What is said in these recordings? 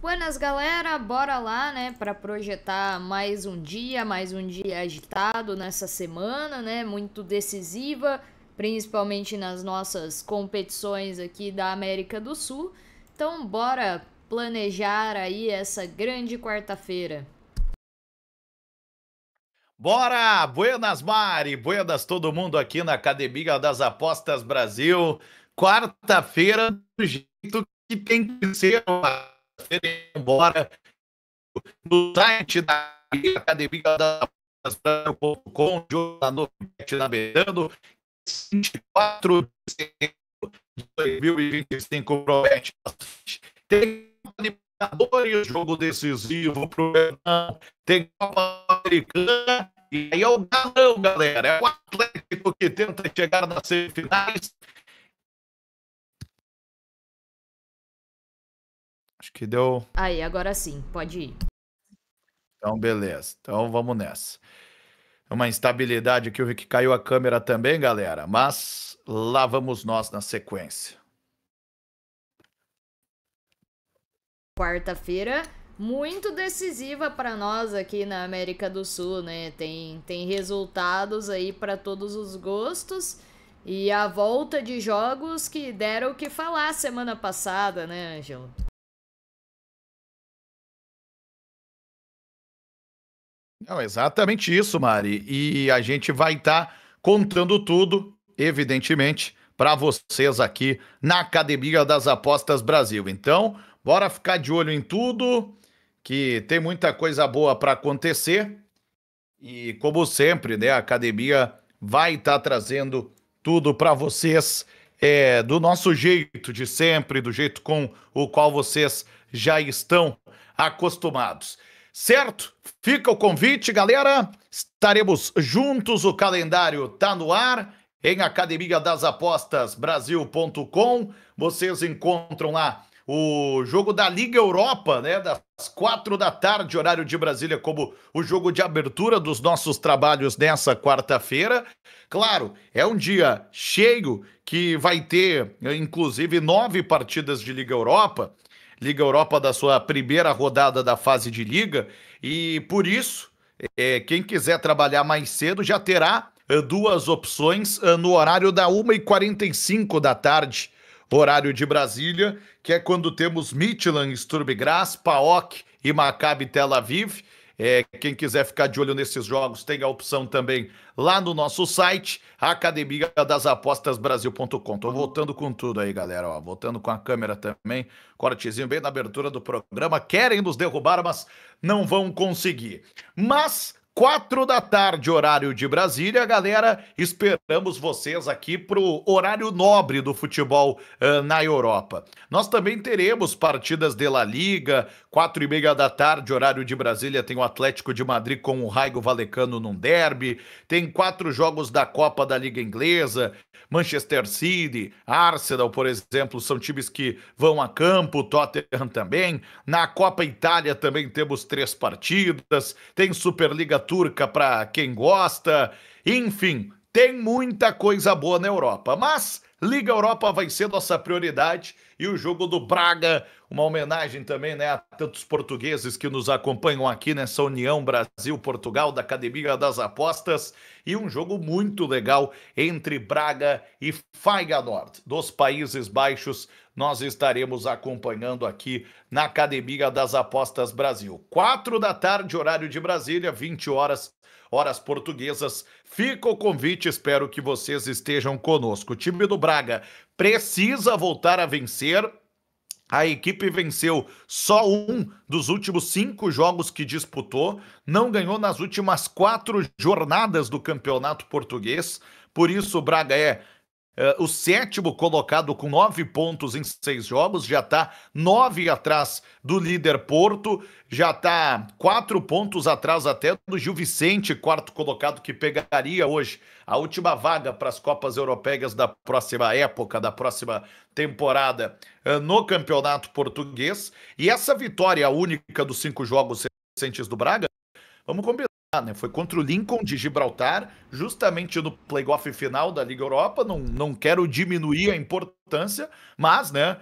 Buenas, galera, bora lá, né, para projetar mais um dia agitado nessa semana, né, muito decisiva, principalmente nas nossas competições aqui da América do Sul. Então, bora planejar aí essa grande quarta-feira. Bora! Buenas, Mari! Buenas todo mundo aqui na Academia das Apostas Brasil. Quarta-feira, do jeito que tem que ser. Bora no site da Academia das Apostas Brasil.com, jogo da noite navegando, 24 de setembro de 2025 promete. Tem Libertadores, jogo decisivo pro Verdão, tem Copa Americana, e aí é o galão, galera. É o Atlético que tenta chegar nas semifinais. Acho que deu. Aí, agora sim, pode ir. Então, beleza. Então, vamos nessa. Uma instabilidade que eu vi que caiu a câmera também, galera. Mas lá vamos nós na sequência. Quarta-feira muito decisiva para nós aqui na América do Sul, né? Tem resultados aí para todos os gostos e a volta de jogos que deram o que falar semana passada, né, Ângelo? Não, exatamente isso, Mari. E a gente vai estar contando tudo, evidentemente, para vocês aqui na Academia das Apostas Brasil. Então, bora ficar de olho em tudo, que tem muita coisa boa para acontecer. E como sempre, né, a academia vai estar trazendo tudo para vocês do nosso jeito de sempre, do jeito com o qual vocês já estão acostumados. Certo? Fica o convite, galera. Estaremos juntos, o calendário tá no ar em Academia das Apostas Brasil.com. Vocês encontram lá o jogo da Liga Europa, né, das 4 da tarde, horário de Brasília, como o jogo de abertura dos nossos trabalhos nessa quarta-feira. Claro, é um dia cheio que vai ter, inclusive, 9 partidas de Liga Europa. Liga Europa da sua primeira rodada da fase de Liga. E por isso, quem quiser trabalhar mais cedo já terá duas opções no horário da 1h45 da tarde, horário de Brasília, que é quando temos Midtjylland, Sturm Graz, PAOK e Maccabi Tel Aviv. Quem quiser ficar de olho nesses jogos tem a opção também lá no nosso site, Academia das Apostas Brasil.com. Tô voltando com tudo aí, galera. Ó, voltando com a câmera também. Cortezinho bem na abertura do programa. Querem nos derrubar, mas não vão conseguir. Mas 4 da tarde, horário de Brasília, galera, esperamos vocês aqui pro horário nobre do futebol na Europa. Nós também teremos partidas de La Liga, 4h30 da tarde, horário de Brasília, tem o Atlético de Madrid com o Raio Vallecano num derby, tem 4 jogos da Copa da Liga Inglesa, Manchester City, Arsenal, por exemplo, são times que vão a campo, Tottenham também. Na Copa Itália também temos 3 partidas, tem Superliga Turca para quem gosta, enfim, tem muita coisa boa na Europa, mas Liga Europa vai ser nossa prioridade e o jogo do Braga, uma homenagem também, né, a tantos portugueses que nos acompanham aqui nessa União Brasil-Portugal da Academia das Apostas e um jogo muito legal entre Braga e Feyenoord dos Países Baixos. Nós estaremos acompanhando aqui na Academia das Apostas Brasil. 4 da tarde, horário de Brasília, 20 horas portuguesas. Fica o convite, espero que vocês estejam conosco. O time do Braga precisa voltar a vencer. A equipe venceu só um dos últimos 5 jogos que disputou, não ganhou nas últimas 4 jornadas do Campeonato Português, por isso o Braga é o 7º colocado com 9 pontos em 6 jogos, já está 9 atrás do líder Porto, já está 4 pontos atrás até do Gil Vicente, 4º colocado, que pegaria hoje a última vaga para as Copas Europeias da próxima época, da próxima temporada no Campeonato Português. E essa vitória única dos 5 jogos recentes do Braga, vamos combinar, né? Foi contra o Lincoln de Gibraltar, justamente no playoff final da Liga Europa. Não quero diminuir a importância importância, mas, né,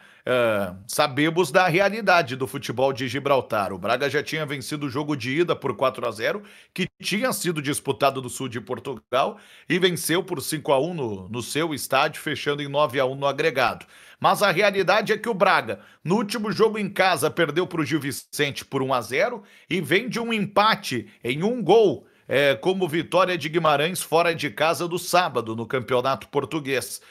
sabemos da realidade do futebol de Gibraltar. O Braga já tinha vencido o jogo de ida por 4-0, que tinha sido disputado no sul de Portugal, e venceu por 5-1 no seu estádio, fechando em 9-1 no agregado. Mas a realidade é que o Braga, no último jogo em casa, perdeu para o Gil Vicente por 1-0 e vem de um empate em 1 gol, como Vitória de Guimarães fora de casa do sábado no Campeonato Português.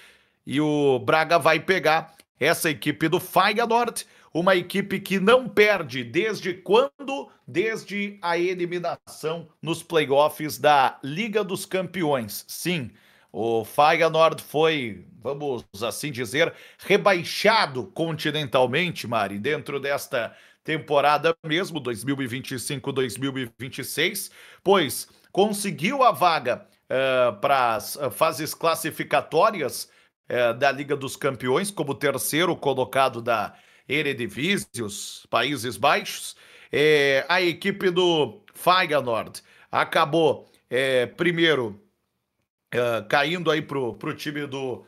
E o Braga vai pegar essa equipe do Feyenoord, uma equipe que não perde desde quando? Desde a eliminação nos playoffs da Liga dos Campeões. Sim, o Feyenoord foi, vamos assim dizer, rebaixado continentalmente, Mari, dentro desta temporada mesmo, 2025-2026, pois conseguiu a vaga para as fases classificatórias da Liga dos Campeões, como terceiro colocado da Eredivisie, os Países Baixos. A equipe do Feyenoord acabou primeiro caindo aí pro time do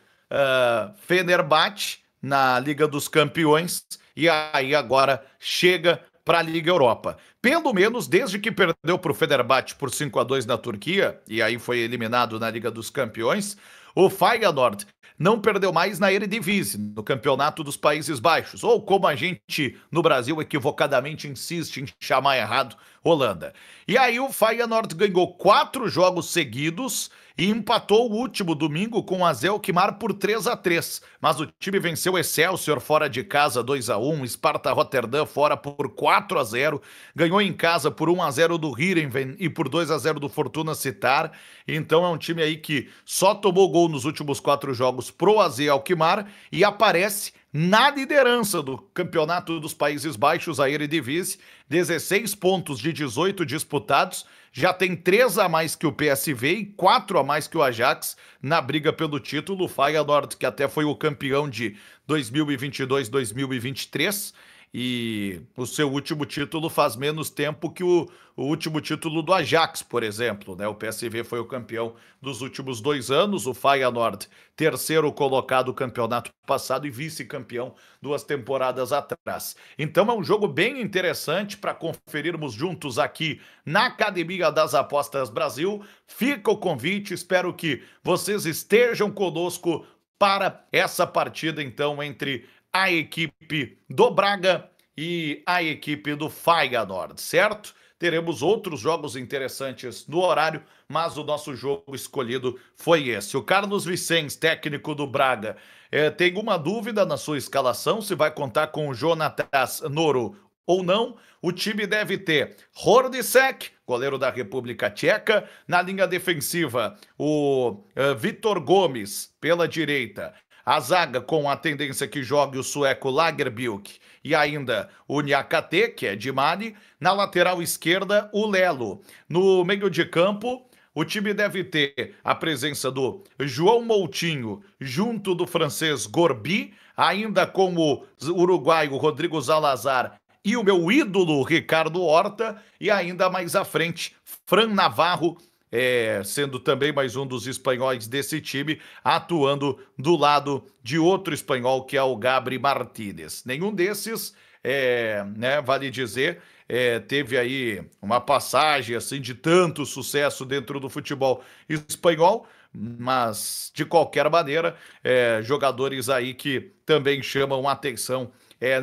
Fenerbahçe na Liga dos Campeões, e aí agora chega para a Liga Europa. Pelo menos desde que perdeu para o Fenerbahçe por 5-2 na Turquia, e aí foi eliminado na Liga dos Campeões, o Feyenoord não perdeu mais na Eredivisie, no Campeonato dos Países Baixos, ou como a gente no Brasil equivocadamente insiste em chamar errado, Holanda. E aí o Feyenoord ganhou 4 jogos seguidos e empatou o último domingo com o AZ Alkmaar por 3-3. Mas o time venceu o Excelsior fora de casa 2-1, Sparta Rotterdam fora por 4-0, ganhou em casa por 1-0 do Heerenveen e por 2-0 do Fortuna Sittard. Então é um time aí que só tomou gol nos últimos 4 jogos pro AZ Alkmaar e aparece na liderança do Campeonato dos Países Baixos, a Eredivisie, 16 pontos de 18 disputados, já tem 3 a mais que o PSV e 4 a mais que o Ajax na briga pelo título. O Feyenoord, que até foi o campeão de 2022-2023, e o seu último título faz menos tempo que o último título do Ajax, por exemplo, né? O PSV foi o campeão dos últimos 2 anos, o Feyenoord, terceiro colocado do campeonato passado e vice-campeão 2 temporadas atrás. Então é um jogo bem interessante para conferirmos juntos aqui na Academia das Apostas Brasil. Fica o convite, espero que vocês estejam conosco para essa partida, então, entre a equipe do Braga e a equipe do Feyenoord, certo? Teremos outros jogos interessantes no horário, mas o nosso jogo escolhido foi esse. O Carlos Vicens, técnico do Braga, tem uma dúvida na sua escalação, se vai contar com o Jonatas Noro ou não. O time deve ter Hordicek, goleiro da República Tcheca, na linha defensiva o Vitor Gomes pela direita, a zaga com a tendência que jogue o sueco Lagerbielke e ainda o Niakate, que é de Mali. Na lateral esquerda, o Lelo. No meio de campo, o time deve ter a presença do João Moutinho junto do francês Gorbi, ainda com o uruguaio Rodrigo Zalazar e o meu ídolo Ricardo Horta, e ainda mais à frente, Fran Navarro, sendo também mais um dos espanhóis desse time, atuando do lado de outro espanhol, que é o Gabri Martínez. Nenhum desses, né, vale dizer, teve aí uma passagem assim de tanto sucesso dentro do futebol espanhol, mas de qualquer maneira, jogadores aí que também chamam atenção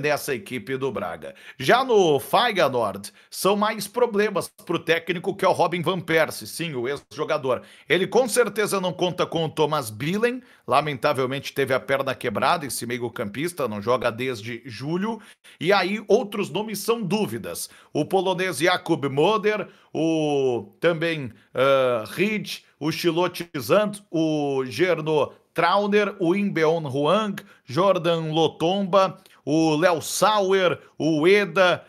nessa equipe do Braga. Já no Feyenoord, são mais problemas para o técnico, que é o Robin Van Persie, sim, o ex-jogador. Ele com certeza não conta com o Thomas Billen, lamentavelmente teve a perna quebrada, esse meio-campista, não joga desde julho, e aí outros nomes são dúvidas. O polonês Jakub Moder, o também Reed, o Chilote Zand, o Gerno Trauner, o Imbeon Huang, Jordan Lotomba, o Léo Sauer, o Eda,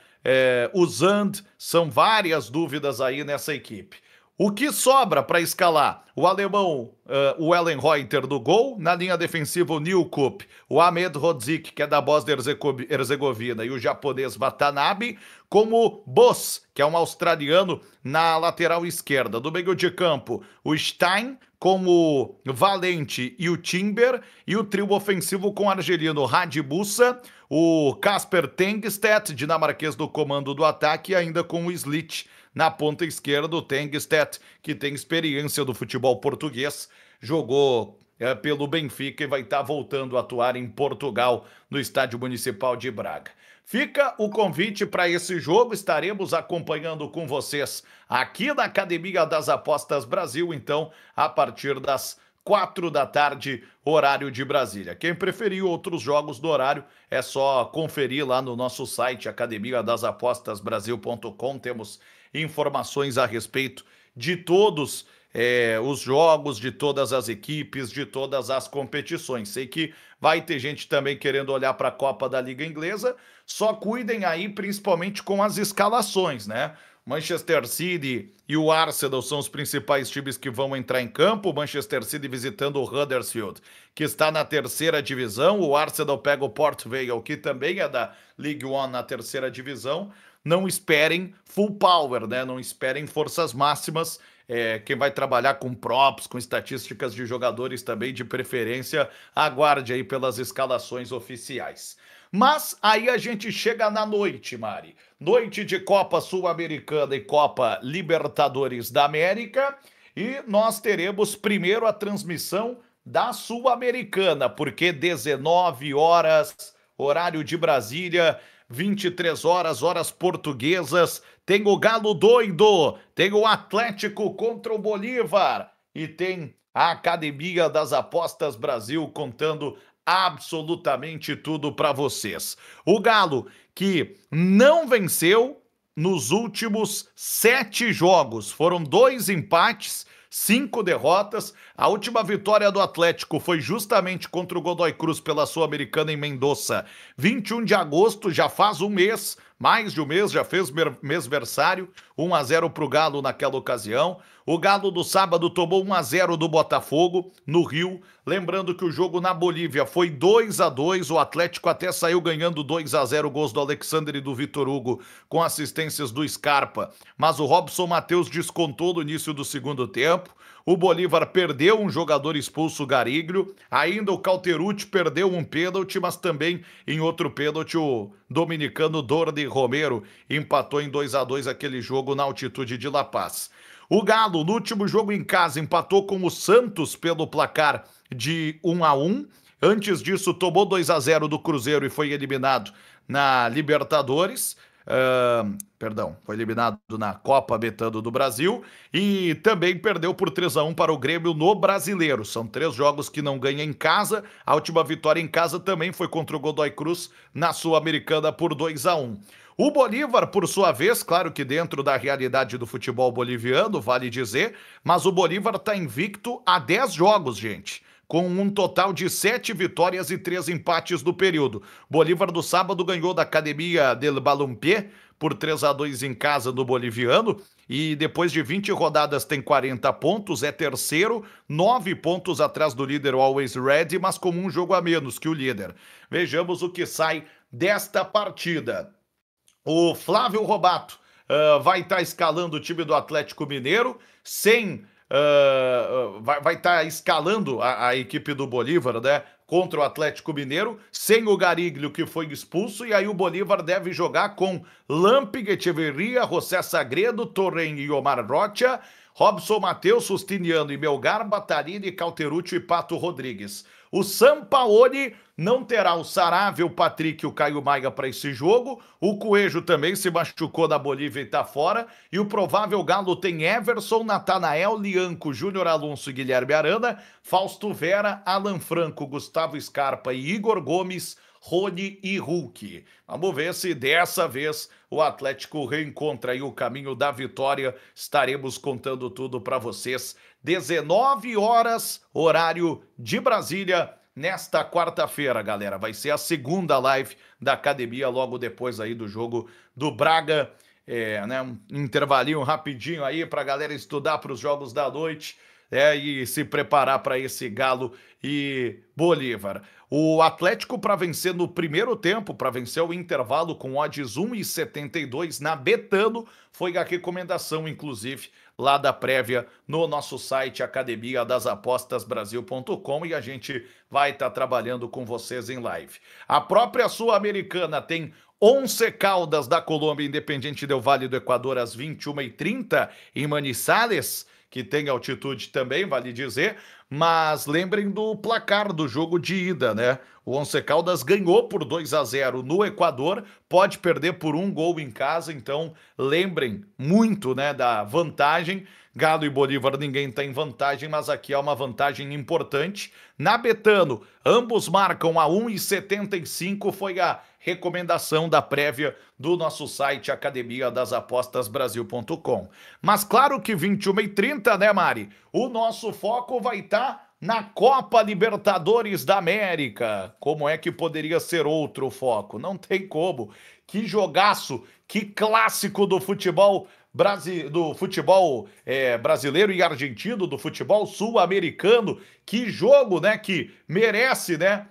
o Zand, são várias dúvidas aí nessa equipe. O que sobra para escalar? O alemão, o Ellenreuter do gol, na linha defensiva o Newkup, o Ahmed Rodzik, que é da Bósnia-Herzegovina, e o japonês Watanabe, como Bos, que é um australiano, na lateral esquerda. Do meio de campo, o Stein, com o Valente e o Timber, e o trio ofensivo com o argelino Radbusa, o Kasper Tengstedt, dinamarquês do comando do ataque, e ainda com o Slit na ponta esquerda, o Tengstedt, que tem experiência do futebol português, jogou pelo Benfica e vai estar voltando a atuar em Portugal, no Estádio Municipal de Braga. Fica o convite para esse jogo, estaremos acompanhando com vocês aqui na Academia das Apostas Brasil, então, a partir das 4 da tarde, horário de Brasília. Quem preferir outros jogos do horário, é só conferir lá no nosso site, academiadasapostasbrasil.com, temos informações a respeito de todos os jogos, de todas as equipes, de todas as competições. Sei que vai ter gente também querendo olhar para a Copa da Liga Inglesa, só cuidem aí principalmente com as escalações, né? Manchester City e o Arsenal são os principais times que vão entrar em campo. O Manchester City visitando o Huddersfield, que está na terceira divisão. O Arsenal pega o Port Vale, que também é da League One na terceira divisão. Não esperem full power, né? Não esperem forças máximas. Quem vai trabalhar com props, com estatísticas de jogadores também, de preferência, aguarde aí pelas escalações oficiais. Mas aí a gente chega na noite, Mari. Noite de Copa Sul-Americana e Copa Libertadores da América. E nós teremos primeiro a transmissão da Sul-Americana, porque 19 horas, horário de Brasília, 23 horas, horas portuguesas, tem o Galo doido, tem o Atlético contra o Bolívar e tem a Academia das Apostas Brasil contando absolutamente tudo para vocês. O Galo que não venceu nos últimos 7 jogos, foram 2 empates, 5 derrotas. A última vitória do Atlético foi justamente contra o Godoy Cruz pela Sul-Americana em Mendoza, 21 de agosto, já faz um mês, mais de um mês, já fez mêsversário, 1-0 para o Galo naquela ocasião. O Galo do sábado tomou 1-0 do Botafogo no Rio. Lembrando que o jogo na Bolívia foi 2-2, o Atlético até saiu ganhando 2-0, gols do Alexandre e do Vitor Hugo com assistências do Scarpa, mas o Robson Matheus descontou no início do segundo tempo. O Bolívar perdeu um jogador expulso, Garíglio. Ainda o Cauterucci perdeu um pênalti, mas também em outro pênalti o dominicano Dordi Romero empatou em 2-2 aquele jogo na altitude de La Paz. O Galo, no último jogo em casa, empatou com o Santos pelo placar de 1-1. Antes disso, tomou 2-0 do Cruzeiro e foi eliminado na Libertadores. Foi eliminado na Copa Betano do Brasil e também perdeu por 3-1 para o Grêmio no Brasileiro. São 3 jogos que não ganha em casa. A última vitória em casa também foi contra o Godoy Cruz na Sul-Americana por 2-1. O Bolívar, por sua vez, claro que dentro da realidade do futebol boliviano, vale dizer, mas o Bolívar está invicto a 10 jogos, gente, com um total de 7 vitórias e 3 empates no período. Bolívar do sábado ganhou da Academia del Balompié por 3-2 em casa do boliviano e depois de 20 rodadas tem 40 pontos, é terceiro, 9 pontos atrás do líder Always Red, mas com um jogo a menos que o líder. Vejamos o que sai desta partida. O Flávio Robato vai estar escalando o time do Atlético Mineiro, vai estar escalando a equipe do Bolívar, né, contra o Atlético Mineiro, sem o Garíglio, que foi expulso, e aí o Bolívar deve jogar com Lampig, Echeverria, José Sagredo, Torren e Omar Rocha, Robson Matheus, Sustiniano e Melgar, Batarini, Cauterucci e Pato Rodrigues. O Sampaoli não terá o Saravia, o Patrick e o Caio Maia para esse jogo. O Coelho também se machucou na Bolívia e está fora. E o provável Galo tem Everson, Natanael, Lianco, Júnior Alonso e Guilherme Arana, Fausto Vera, Alan Franco, Gustavo Scarpa e Igor Gomes, Rony e Hulk. Vamos ver se dessa vez o Atlético reencontra aí o caminho da vitória. Estaremos contando tudo para vocês. 19 horas, horário de Brasília, nesta quarta-feira, galera. Vai ser a segunda live da academia, logo depois aí do jogo do Braga né, um intervalinho rapidinho aí para a galera estudar para os jogos da noite, e se preparar para esse Galo e Bolívar. O Atlético para vencer no primeiro tempo, para vencer o intervalo com odds 1,72 na Betano, foi a recomendação, inclusive, lá da prévia no nosso site academiadasapostasbrasil.com, e a gente vai estar trabalhando com vocês em live. A própria Sul-Americana tem Once Caldas da Colômbia, Independiente del Valle do Equador, às 21h30 em Manizales, que tem altitude também, vale dizer, mas lembrem do placar do jogo de ida, né? O Once Caldas ganhou por 2-0 no Equador, pode perder por 1 gol em casa, então lembrem muito, né, da vantagem. Galo e Bolívar ninguém tem vantagem, mas aqui há uma vantagem importante. Na Betano, ambos marcam a 1,75, foi a recomendação da prévia do nosso site academiadasapostasbrasil.com. Mas claro que 21h30, né, Mari? O nosso foco vai estar na Copa Libertadores da América. Como é que poderia ser outro foco? Não tem como. Que jogaço, que clássico do futebol brasileiro e argentino, do futebol sul-americano. Que jogo, né, que merece, né,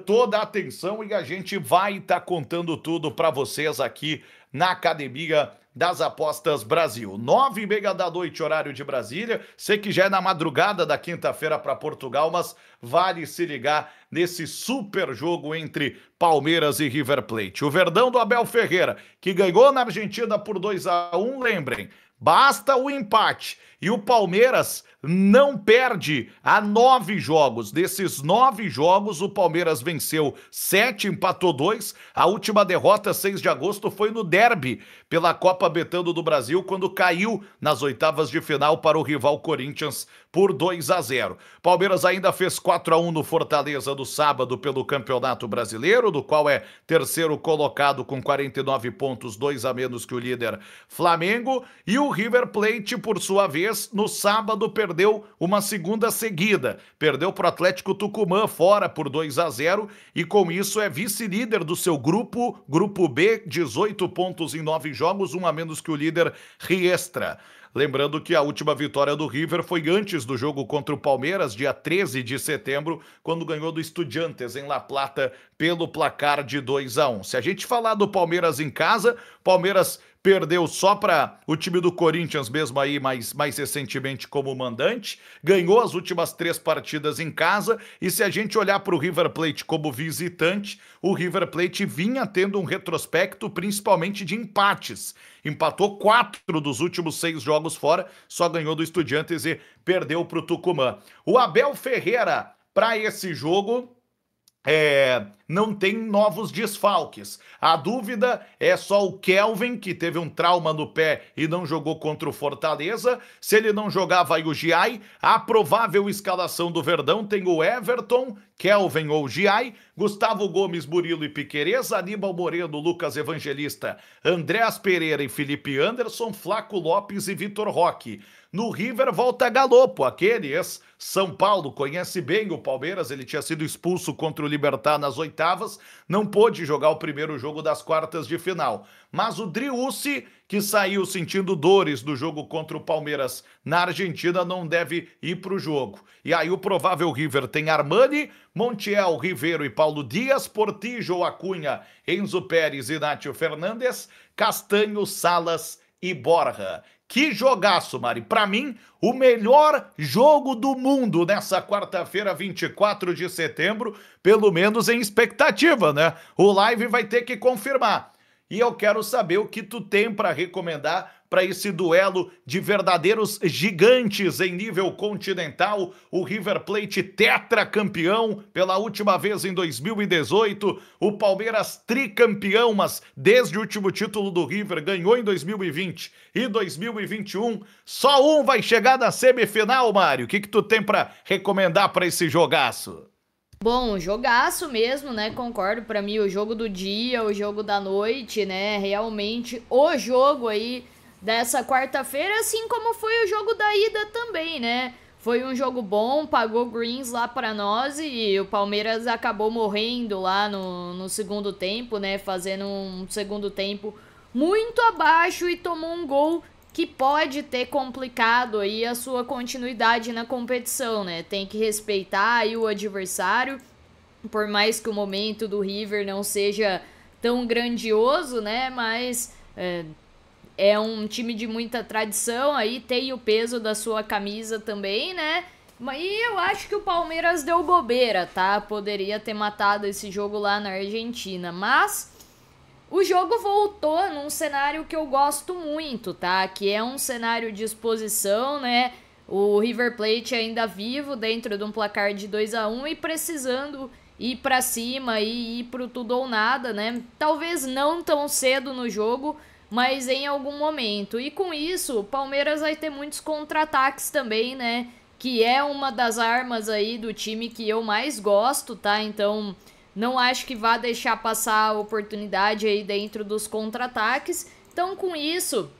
toda a atenção, e a gente vai estar contando tudo para vocês aqui na Academia das Apostas Brasil. 9h30 da noite, horário de Brasília. Sei que já é na madrugada da quinta-feira para Portugal, mas vale se ligar nesse super jogo entre Palmeiras e River Plate. O Verdão do Abel Ferreira, que ganhou na Argentina por 2-1, lembrem, basta o empate. E o Palmeiras não perde há 9 jogos. Desses 9 jogos, o Palmeiras venceu 7, empatou 2. A última derrota, 6 de agosto, foi no derby pela Copa Betano do Brasil, quando caiu nas oitavas de final para o rival Corinthians por 2-0. Palmeiras ainda fez 4-1 no Fortaleza no sábado pelo Campeonato Brasileiro, do qual é terceiro colocado com 49 pontos, 2 a menos que o líder Flamengo. E o River Plate, por sua vez, no sábado perdeu uma segunda seguida. Perdeu para o Atlético Tucumã fora por 2-0 e com isso é vice-líder do seu grupo B, 18 pontos em 9 jogos, 1 a menos que o líder Riestra. Lembrando que a última vitória do River foi antes do jogo contra o Palmeiras, dia 13 de setembro, quando ganhou do Estudiantes em La Plata pelo placar de 2-1. Se a gente falar do Palmeiras em casa, Palmeiras perdeu só para o time do Corinthians mesmo aí, mais recentemente como mandante, ganhou as últimas 3 partidas em casa, e se a gente olhar para o River Plate como visitante, o River Plate vinha tendo um retrospecto principalmente de empates. Empatou 4 dos últimos 6 jogos fora, só ganhou do Estudiantes e perdeu para o Tucumã. O Abel Ferreira, para esse jogo, não tem novos desfalques. A dúvida é só o Kelvin, que teve um trauma no pé e não jogou contra o Fortaleza. Se ele não jogar, vai o Giai. A provável escalação do Verdão tem o Everton, Kelvin ou Giai, Gustavo Gomes, Murilo e Piquerez, Aníbal Moreno, Lucas Evangelista, Andréas Pereira e Felipe Anderson, Flaco Lopes e Vitor Roque. No River volta Galopo, aquele ex-São Paulo, conhece bem o Palmeiras, ele tinha sido expulso contra o Libertad nas oitavas, não pôde jogar o primeiro jogo das quartas de final. Mas o Driussi, que saiu sentindo dores do jogo contra o Palmeiras na Argentina, não deve ir para o jogo. E aí o provável River tem Armani, Montiel, Ribeiro e Paulo Dias, Portillo, Acunha, Enzo Pérez e Nátio Fernandes, Castanho, Salas e Borja. Que jogaço, Mari. Para mim, o melhor jogo do mundo nessa quarta-feira, 24 de setembro, pelo menos em expectativa, né? O live vai ter que confirmar. E eu quero saber o que tu tem para recomendar para esse duelo de verdadeiros gigantes em nível continental. O River Plate tetracampeão pela última vez em 2018, o Palmeiras tricampeão, mas desde o último título do River ganhou em 2020 e 2021. Só um vai chegar na semifinal, Mário. O que tu tem para recomendar para esse jogaço? Bom, jogaço mesmo, né? Concordo, pra mim o jogo do dia, o jogo da noite, né? Realmente o jogo aí dessa quarta-feira, assim como foi o jogo da ida também, né? Foi um jogo bom, pagou greens lá pra nós e o Palmeiras acabou morrendo lá no segundo tempo, né? Fazendo um segundo tempo muito abaixo e tomou um gol que pode ter complicado aí a sua continuidade na competição, né? Tem que respeitar aí o adversário, por mais que o momento do River não seja tão grandioso, né? Mas é um time de muita tradição, aí tem o peso da sua camisa também, né? E eu acho que o Palmeiras deu bobeira, tá? Poderia ter matado esse jogo lá na Argentina, mas o jogo voltou num cenário que eu gosto muito, tá? Que é um cenário de exposição, né? O River Plate ainda vivo dentro de um placar de 2-1 e precisando ir pra cima e ir pro tudo ou nada, né? Talvez não tão cedo no jogo, mas em algum momento. E com isso, o Palmeiras vai ter muitos contra-ataques também, né? Que é uma das armas aí do time que eu mais gosto, tá? Então, não acho que vá deixar passar a oportunidade aí dentro dos contra-ataques. Então, com isso,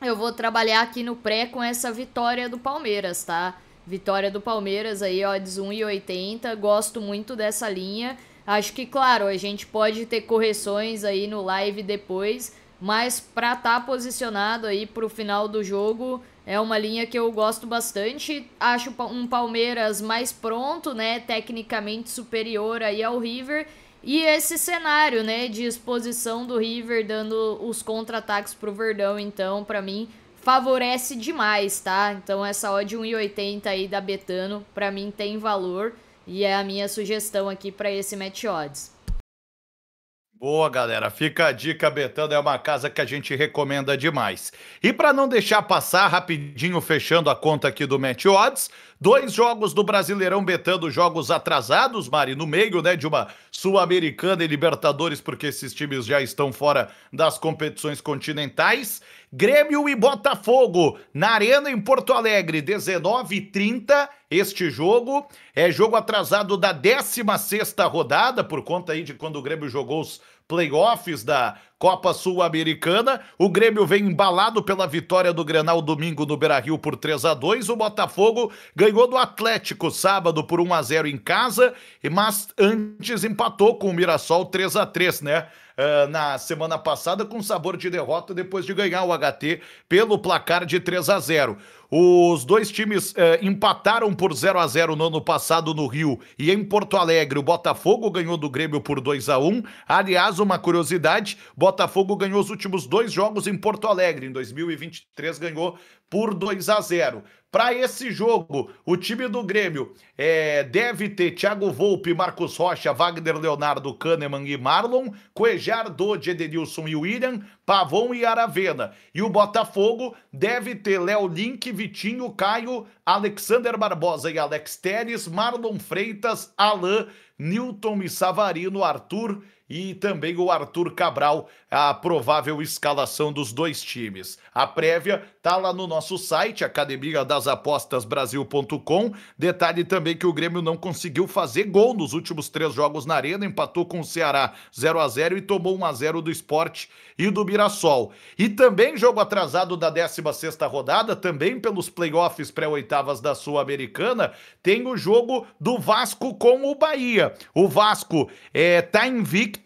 eu vou trabalhar aqui no pré com essa vitória do Palmeiras, tá? Vitória do Palmeiras aí, odds 1,80. Gosto muito dessa linha. Acho que, claro, a gente pode ter correções aí no live depois, mas pra estar posicionado aí pro final do jogo, é uma linha que eu gosto bastante. Acho um Palmeiras mais pronto, né? Tecnicamente superior aí ao River. E esse cenário, né? De exposição do River dando os contra-ataques pro Verdão. Então, pra mim, favorece demais, tá? Então, essa odd 1,80 aí da Betano, pra mim, tem valor. E é a minha sugestão aqui pra esse match odds. Boa, galera. Fica a dica, Betano é uma casa que a gente recomenda demais. E para não deixar passar, rapidinho fechando a conta aqui do Match Odds, 2 jogos do Brasileirão Betano, jogos atrasados, Mari, no meio, né, de uma Sul-Americana e Libertadores, porque esses times já estão fora das competições continentais. Grêmio e Botafogo, na Arena em Porto Alegre, 19h30. Este jogo é jogo atrasado da 16ª rodada, por conta aí de quando o Grêmio jogou os playoffs da Copa Sul-Americana. O Grêmio vem embalado pela vitória do Grenal domingo no Beira-Rio por 3-2. O Botafogo ganhou do Atlético sábado por 1-0 em casa, mas antes empatou com o Mirassol 3-3, né? Na semana passada com sabor de derrota depois de ganhar o HT pelo placar de 3-0. Os dois times empataram por 0-0 no ano passado no Rio e em Porto Alegre o Botafogo ganhou do Grêmio por 2-1. Aliás, uma curiosidade, Botafogo ganhou os últimos 2 jogos em Porto Alegre, em 2023 ganhou por 2-0. Para esse jogo, o time do Grêmio deve ter Thiago Volpe, Marcos Rocha, Wagner Leonardo, Kahneman e Marlon, Cuejar, Dodge, Edenilson e William, Pavon e Aravena. E o Botafogo deve ter Léo Link, Vitinho, Caio, Alexander Barbosa e Alex Telles, Marlon Freitas, Alain, Newton e Savarino, Arthur e também o Arthur Cabral, a provável escalação dos dois times. A prévia tá lá no nosso site, academiadasapostasbrasil.com. Detalhe também que o Grêmio não conseguiu fazer gol nos últimos 3 jogos na Arena, empatou com o Ceará 0-0 e tomou 1-0 do Sport e do Mirassol. E também jogo atrasado da 16ª rodada, também pelos playoffs pré-oitavas da Sul-Americana, tem o jogo do Vasco com o Bahia. O Vasco tá invicto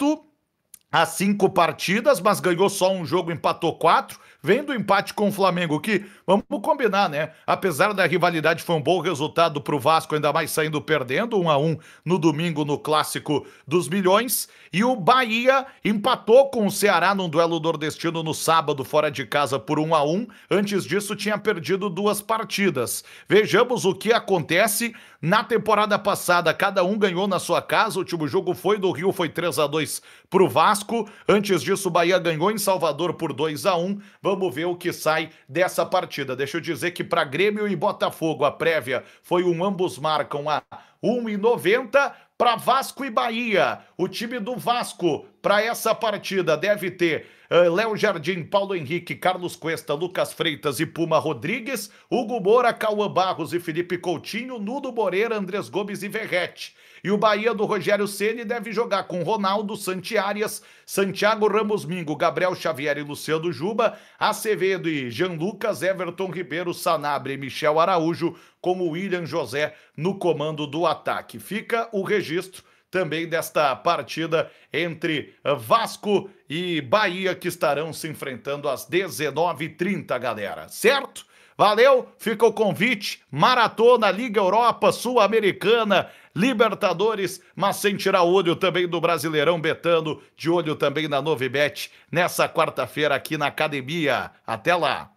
há 5 partidas, mas ganhou só um jogo, empatou 4. Vem do empate com o Flamengo, que, vamos combinar, né? Apesar da rivalidade, foi um bom resultado pro Vasco, ainda mais saindo perdendo, 1-1 no domingo no Clássico dos Milhões. E o Bahia empatou com o Ceará num duelo nordestino no sábado, fora de casa, por 1-1. Antes disso, tinha perdido 2 partidas. Vejamos o que acontece. Na temporada passada, cada um ganhou na sua casa. O último jogo foi do Rio, foi 3-2 pro Vasco. Antes disso, o Bahia ganhou em Salvador por 2-1. Vamos ver o que sai dessa partida. Deixa eu dizer que para Grêmio e Botafogo, a prévia foi ambos marcam a 1,90. Para Vasco e Bahia, o time do Vasco para essa partida deve ter Léo Jardim, Paulo Henrique, Carlos Cuesta, Lucas Freitas e Puma Rodrigues, Hugo Moura, Cauã Barros e Felipe Coutinho, Nuno Moreira, Andrés Gomes e Verrete. E o Bahia do Rogério Ceni deve jogar com Ronaldo, Santi Arias, Santiago Ramos Mingo, Gabriel Xavier e Luciano Juba, Acevedo e Jean Lucas, Everton Ribeiro, Sanabria e Michel Araújo, como William José no comando do ataque. Fica o registro também desta partida entre Vasco e Bahia, que estarão se enfrentando às 19h30, galera, certo? Valeu, fica o convite, maratona, Liga Europa, Sul-Americana, Libertadores, mas sem tirar o olho também do Brasileirão, betando, de olho também na Novibet, nessa quarta-feira aqui na academia. Até lá!